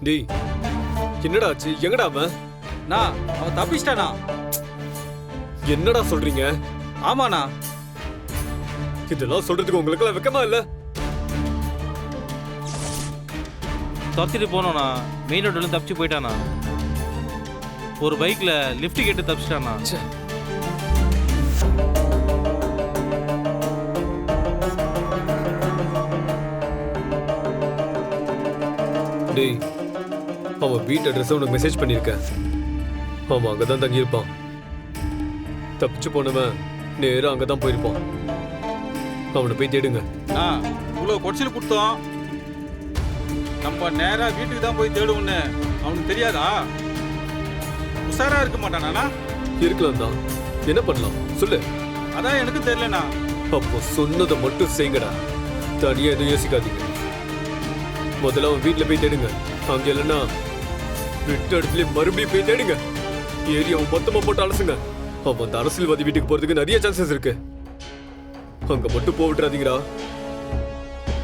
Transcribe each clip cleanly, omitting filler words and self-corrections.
டேய் என்னடா ஆச்சு? எங்கடா அவன்? அவன் தப்பிச்சிட்டானா? என்னடா சொல்றீங்க? ஆமாண்ணா. இதெல்லாம் சொல்றதுக்கு உங்களுக்கு வெக்கமா இல்ல? துரத்திட்டு போனோண்ணா. மெயின் ரோட்ல தப்பிச்சு போயிட்டானா. ஒரு பைக்ல லிஃப்ட் கேட்டு தப்பிச்சிட்டானா. டேய் அவன் வீட்டு அட்ரஸ் உனக்கு மெசேஜ் பண்ணிருக்கேன். அவன் அங்கதான் தங்கியிருப்பான். தப்பிச்சு போனவன் நேரா அங்கதான் போயிருப்பான். அவனை போய் தேடுங்க. இவ்வளவு கொடிச்சல் கொடுத்தோம், நம்ம நேரா வீட்டுக்கு தான் போய் தேடுவோன்னு அவனுக்கு தெரியாதா? உஷாரா இருக்க மாட்டானா? இருக்கலாம் தான். என்ன பண்ணலாம் சொல்லு. அதான் எனக்கு தெரியலண்ணா. அப்போ சொன்னதை மட்டும் செய்யுங்கடா. தனியா எதுவும் யோசிக்காதீங்க. முதல்ல அவன் வீட்டுல போய் தேடுங்க. அங்க இல்லைன்னா விட்ட இடத்துல மறுபடியும் போய் தேடுங்க. ஏரியாவை மொத்தமா போட்டு அலசுங்க. அவன் அந்த அரசியல்வாதி வீட்டுக்கு போறதுக்கு நிறைய சான்சஸ் இருக்கு. அங்க மட்டும் போக விட்டுறாதீங்கடா.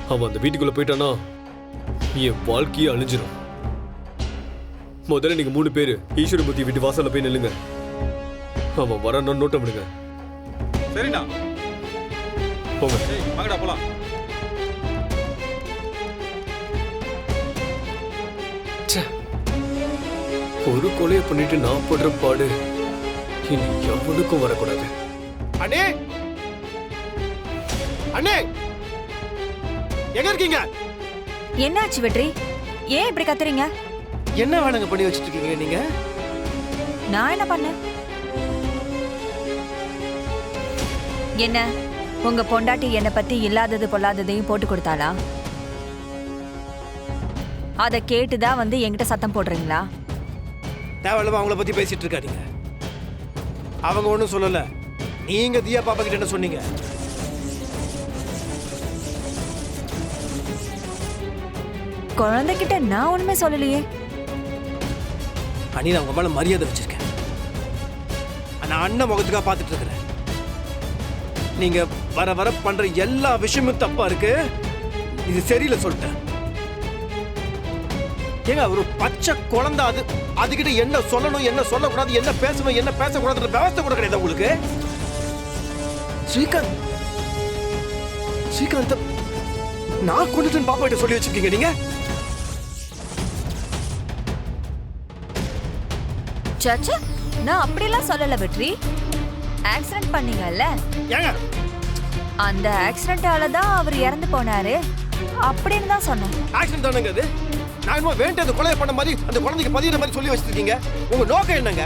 அவன் அந்த வீட்டுக்குள்ள போயிட்டானா என் வாழ்க்கையே அழிஞ்சிடும். முதல்ல நீங்க 3 பேரு ஈஸ்வரமூர்த்தி வீட்டு வாசல்ல போய் நில்லுங்க. அவன் வரான்னு நோட்டம் விடுங்க. சரிண்ணா. போங்க. வாங்கடா போலாம். ஒரு கொலையை பண்ணிட்டு நான் படுற பாடு இனி எவனுக்கும் வரக்கூடாது. அண்ணே, அண்ணே, எங்க இருக்கீங்க? என்னாச்சு வெற்றி? ஏன் இப்படி கத்துறீங்க? என்ன வேணுங்க பண்ணி வச்சிட்டு இருக்கீங்க நீங்க? நான் என்ன பண்ணேன்? என்ன உங்க பொண்டாட்டி என்னை பத்தி இல்லாதது பொல்லாததையும் போட்டு கொடுத்தாளா? அதை கேட்டுதான் வந்து என்கிட்ட சத்தம் போடுறீங்களா? தேவையில்லாம அவங்கள பத்தி பேசிட்டு இருக்காதீங்க. அவங்க ஒண்ணும் சொல்லல. நீங்க தியா பாப்பா கிட்ட என்ன சொன்னீங்க? குழந்தைகிட்ட நான் ஒண்ணுமே சொல்லலையே. அண்ணி, நான் உங்க மேல மரியாதை வச்சிருக்கேன். நான் அண்ணன் முகத்துக்காக பார்த்துட்டு இருக்கிறேன். நீங்க வர வர பண்ற எல்லா விஷயமும் தப்பா இருக்கு. இது சரியில்லை சொல்லிட்டேன். ஏங்க ஒரு பச்சை குழந்தை, அதுகிட்ட என்ன சொல்லணும், என்ன சொல்லக்கூடாது, என்ன பேசணும், என்ன பேசக்கூடாது விவசாய கூட கிடையாது உங்களுக்கு. ஸ்ரீகாந்த், ஸ்ரீகாந்த் நான் கொண்டுட்டு பாப்பா கிட்ட சொல்லி வச்சிருக்கீங்க நீங்க. சச்சா, நான் அப்படியெல்லாம் சொல்லல வெற்றி. ஆக்சிடென்ட் பண்ணீங்கல்ல, ஏங்க அந்த ஆக்சிடென்டால தான் அவர் இறந்து போனாரு அப்படின்னு தான் சொன்னேன். ஆக்சிடென்ட் தானங்க அது? நான் இன்னும் வேண்டிய அந்த கொலையை பண்ண மாதிரி அந்த குழந்தைக்கு பதிகிற மாதிரி சொல்லி வச்சிருக்கீங்க. உங்க நோக்கம் என்னங்க?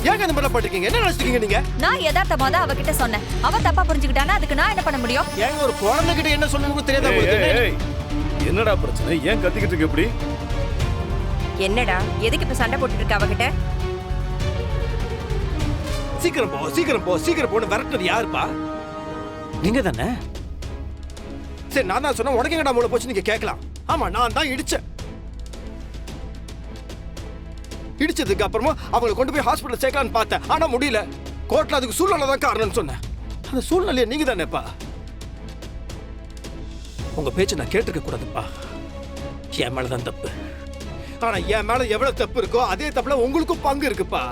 ஏங்க இந்த மாதிரி பண்ணிருக்கீங்க? என்ன நினைச்சிருக்கீங்க நீங்க? நான் யதார்த்தமா தான் அவகிட்ட சொன்னேன். அவ தப்பா புரிஞ்சுக்கிட்டானா அதுக்கு நான் என்ன பண்ண முடியும்? ஏங்க ஒரு குழந்தை கிட்ட என்ன சொல்லணும்னு தெரியாதா உங்களுக்கு? என்னடா பிரச்சனை? ஏன் கத்திக்கிட்டு இருக்க இப்படி? என்னடா எதுக்கு இப்ப சண்டை போட்டுட்டு இருக்க அவகிட்ட? சீக்கிரம் போ, சீக்கிரம் போ, சீக்கிரம் போன்னு விரட்டுறது யாருப்பா? நீங்க தானே? சரி, நான் தான் சொன்னேன். உனக்கு எங்கடா மூளை போச்சு நீங்க கேட்கலாம். ஆமா, நான் தான் இடிச்சேன். இடிச்சதுக்கு அப்புறமா அவங்களை கொண்டு போய் ஹாஸ்பிட்டல் சேர்க்கலான்னு பார்த்தேன். ஆனா முடியல. கோர்ட்ல அதுக்கு சூழ்நிலை தான் காரணம்னு சொன்னேன். அந்த சூழ்நிலையை நீங்க தானேப்பா. உங்க பேச்சை நான் கேட்டிருக்க கூடாதுப்பா. என் மேலதான் தப்பு. ஆனா என் மேல எவ்வளவு தப்பு இருக்கோ அதே தப்புல உங்களுக்கும் பங்கு இருக்குப்பா.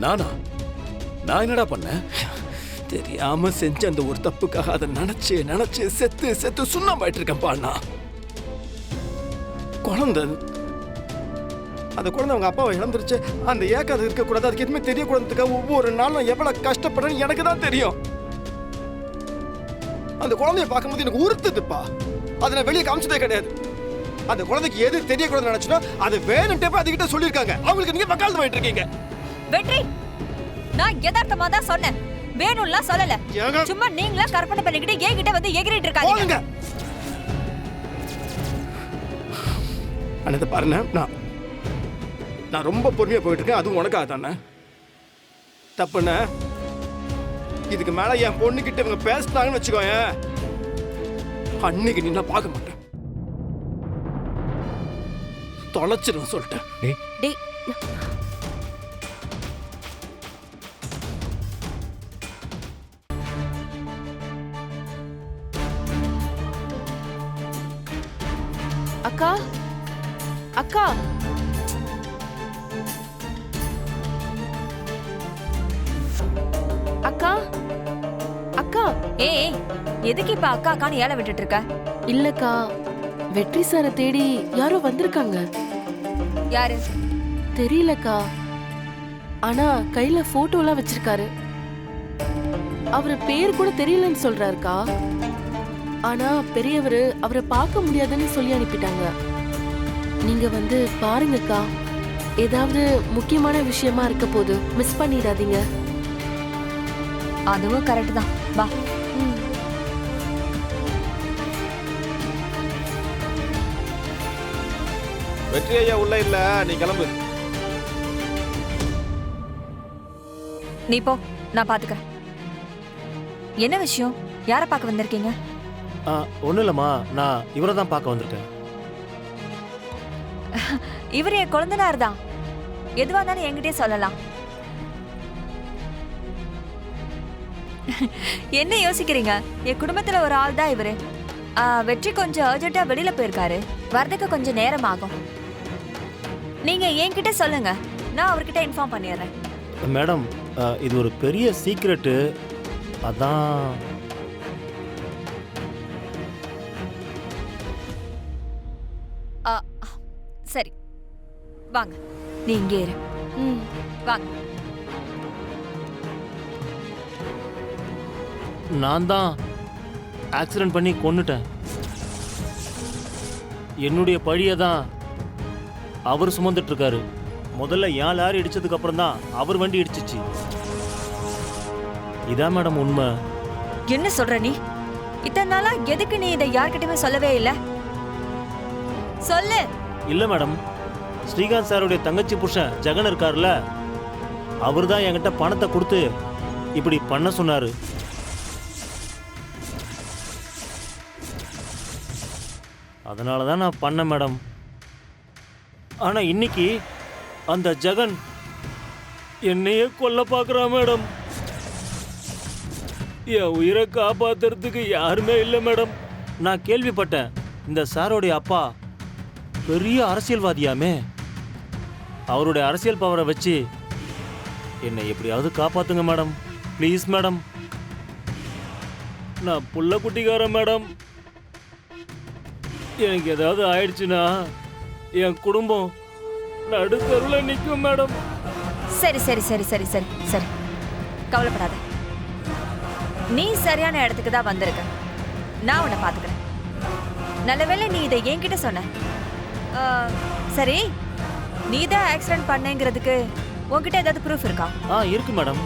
நானா? நான் என்னடா பண்ணேன்? தெரியாம செஞ்ச அந்த ஒரு தப்புக்காக அதை நினைச்சு நினைச்சு செத்து செத்து சுண்ணமாயிட்டு இருக்கேன்ப்பா. நான் குழந்தை, அந்த குழந்தை அவங்க அப்பாவை இழந்துருச்சு. அந்த ஏக்கம் அது இருக்கக்கூடாது, அதுக்கு எதுவுமே தெரியக்கூடாதுக்காக ஒவ்வொரு நாளும் எவ்வளவு கஷ்டப்படுறேன்னு எனக்கு தான் தெரியும். அந்த குழந்தைய பார்க்கும்போது எனக்கு உறுத்துதுப்பா. அதை நான் வெளியே காமிச்சதே கிடையாது. அந்த குழந்தைக்கு எது தெரியக்கூடாதுன்னு நினைச்சனோ அது வேணும்ட்டே போய் அதுகிட்ட சொல்லியிருக்காங்க. அவங்களுக்கு நீங்க வக்காலத்து வாங்கிட்டு இருக்கீங்க. வெற்றி, நான் யதார்த்தமா தான் சொன்னேன். வேணும்லாம் சொல்லல. சும்மா நீங்களா கற்பனை பண்ணிக்கிட்டு என்கிட்ட வந்து எகிரிட்டு இருக்காதீங்க. அண்ணா பாருங்க, நான் ரொம்ப பொறுமையா போயிட்டு இருக்கேன். அதுவும் உனக்காக தானே. தப்புண்ண. இதுக்கு மேல என் பொண்ணுகிட்ட இவங்க பேசினாங்கன்னு வச்சுக்கோங்க, அன்னைக்கு நீ நான் பார்க்க மாட்டேன். தொலைச்சிடும் சொல்லிட்டேன். டேய், அக்கா, அக்கா அக்கா அக்கா ஏய் எதுக்கு இப்ப அக்கா அக்கான்னு ஏல விட்டுட்டு இருக்க? இல்லக்கா, வெற்றி சாரை தேடி யாரோ வந்திருக்காங்க. யாரு? தெரியலக்கா, ஆனா கையில போட்டோ எல்லாம் வச்சிருக்காரு. அவரு பேர் கூட தெரியலன்னு சொல்றாருக்கா. ஆனா பெரியவரு அவரை பார்க்க முடியாதுன்னு சொல்லி அனுப்பிட்டாங்க. நீங்க வந்து பாருங்கக்கா, ஏதாவது முக்கியமான விஷயமா இருக்க போது மிஸ் பண்ணிடாதீங்க. அதுவும் கரெக்ட் தான். வா. வெற்றி ஐயா உள்ள இல்ல, நீ கிளம்பு. நீ போ, நான் பாத்துக்கிறேன். என்ன விஷயம்? யார பார்க்க வந்திருக்கீங்க? ஒன்றும் இல்லைம்மா, நான் இவரை தான் பார்க்க வந்திருக்கேன். இவர் என் குழந்தைனார் தான். எதுவா இருந்தாலும் என்கிட்டயே சொல்லலாம். என்ன யோசிக்கிறீங்க? என் குடும்பத்துல ஒரு ஆள் தான் இவரு. வெற்றி கொஞ்சம் அர்ஜென்ட்டா வெளியில போயிருக்காரு. வரதுக்கு கொஞ்சம் நேரம் ஆகும். நீங்க என்கிட்ட சொல்லுங்க, நான் அவர்கிட்ட இன்ஃபார்ம் பண்ணிடுறேன். மேடம், இது ஒரு பெரிய சீக்ரெட்டு, அதான். சரி வாங்க, நீ இங்கே இரு. வாங்க. நான் தான் ஆக்சிடென்ட் பண்ணி கொன்னுட்டேன். என்னுடைய பழியை தான் அவர் சுமந்துட்டு இருக்காரு. முதல்ல என் லாரி இடிச்சதுக்கு அப்புறம் தான் அவர் வண்டி இடிச்சிச்சு. இதான் மேடம் உண்மை. என்ன சொல்ற நீ? இத்தனை நாளா எதுக்கு நீ இதை யார்கிட்டயுமே சொல்லவே இல்லை? சொல்லு. இல்லை மேடம், ஸ்ரீகாந்த் சாருடைய தங்கச்சி புருஷன் ஜெகன் இருக்காருல்ல, அவர் தான் என்கிட்ட பணத்தை கொடுத்து இப்படி பண்ண சொன்னாரு. அதனால தான் நான் பண்ணேன் மேடம். ஆனால் இன்னைக்கு அந்த ஜெகன் என்னையே கொல்ல பார்க்குறான் மேடம். என் உயிரை காப்பாத்துறதுக்கு யாருமே இல்லை மேடம். நான் கேள்விப்பட்டேன், இந்த சாரோடைய அப்பா பெரிய அரசியல்வாதியாமே. அவருடைய அரசியல் பவரை வச்சு என்னை எப்படியாவது காப்பாத்துங்க மேடம், ப்ளீஸ் மேடம். நான் புள்ள குட்டிக்காரன் மேடம். எனக்கு ஏதாவது ஆயிடுச்சுன்னா என் குடும்பம் நடுத்தருல நிற்கும் மேடம். சரி சரி சரி சரி சரி சரி, கவலைப்படாத. நீ சரியான இடத்துக்கு தான் வந்திருக்க. நான் உன்னை பாத்துக்கிறேன். நல்லவேளை நீ இதை என்கிட்ட சொன்ன. சரி, நீ தான் ஆக்சிடென்ட் பண்ணேங்கிறதுக்கு உன்கிட்ட ஏதாவது ப்ரூஃப் இருக்கா? இருக்கு மேடம்.